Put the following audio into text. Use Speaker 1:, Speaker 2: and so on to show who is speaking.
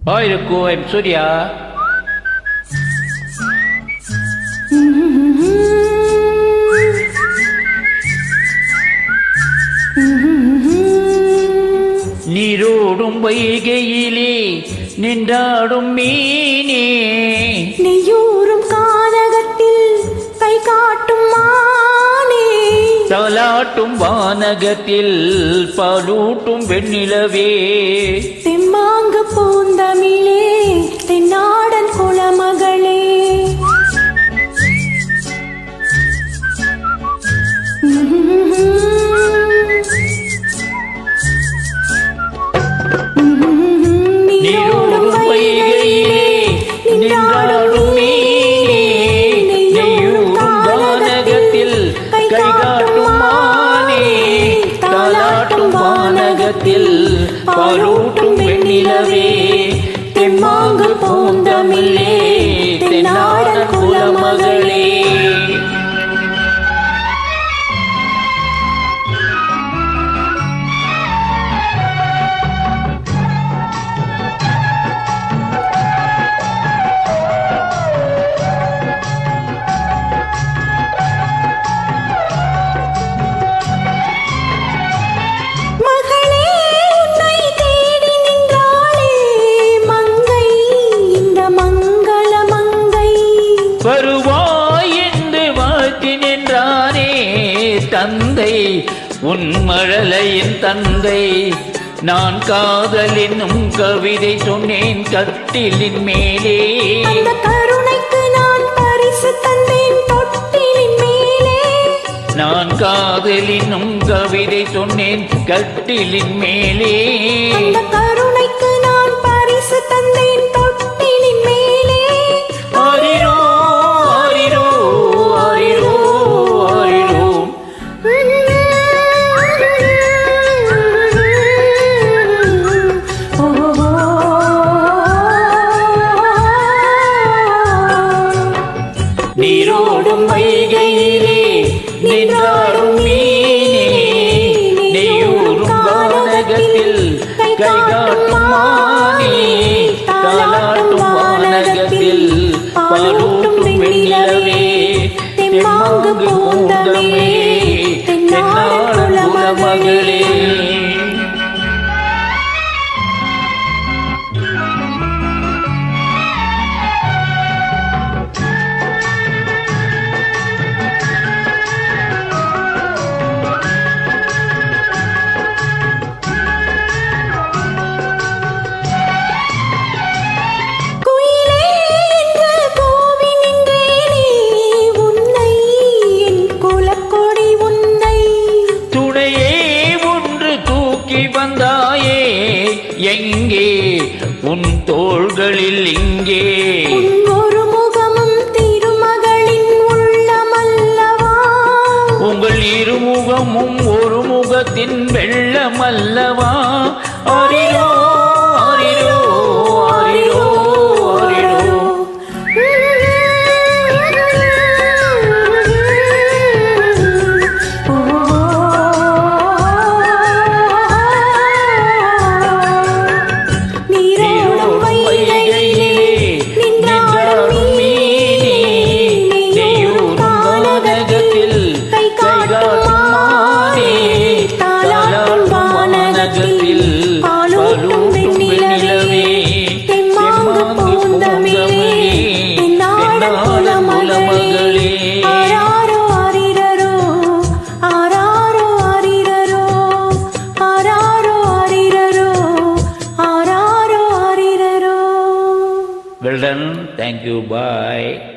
Speaker 1: Hi Ruku, I'm Surya. நீரோடும் வைகையிலே நின்றாடும் மீனே,
Speaker 2: நெய்யூரும் கானகத்தில் கை காட்டும் மானே,
Speaker 1: தாலாட்டும் வானகத்தில் பாலூட்டும் வெண்ணிலவே,
Speaker 2: தெம்மாங்கு பூந்தமிழே தென்னாடன் குலமகளே.
Speaker 1: நீரோடும் வைகையிலே நின்றாடும் மீனே, நெய்யூரும் வானகத்தில் கை காட்டும் மானே, தாலாட்டும் வானகத்தில் பாலூட்டும் வெண்ணிலவே, தெம்மாங்கு பூந்தமிழே தென்னாடன் குலமகளே. வருவாய் என்று வாழ்த்தி நின்றானே தந்தை, உன் மழலையின் தந்தை. நான் காதலினும் கவிதை சொன்னேன் கட்டிலின் மேலே,
Speaker 2: அந்த கருணைக்கு நான் பரிசு தந்தேன் தொட்டிலின் மேலே.
Speaker 1: நான் காதலினும் கவிதை சொன்னேன் கட்டிலின் மேலே,
Speaker 2: அந்த கருணைக்கு நான் பரிசு தந்தேன் தொட்டிலின் மேலே.
Speaker 1: ஆரிரோ ஆரிரோ ஆரிரோ ஆரிரோ. நீரோடும் வைகையிலே நின்றாடும் மீனே, நெய்யூரும் வானகத்தில் கை காட்டும் மானே, தாலாட்டும் வானகத்தில் பாலூட்டும் வெண்ணிலவே, தெம்மாங்கு பூந்தமிழே தென்னாடன் குலமகளே. வந்தாயே எங்கே உன் தோள்களில் இங்கே,
Speaker 2: ஒரு முகமும் திருமகளின் உள்ளமல்லவா,
Speaker 1: உங்கள் இருமுகமும் ஒரு முகத்தின் வெள்ளமல்லவா. ஆரிரோ ஆரிரோ ஆரிரோ ஆரிரோ. Well done. Thank you. Bye.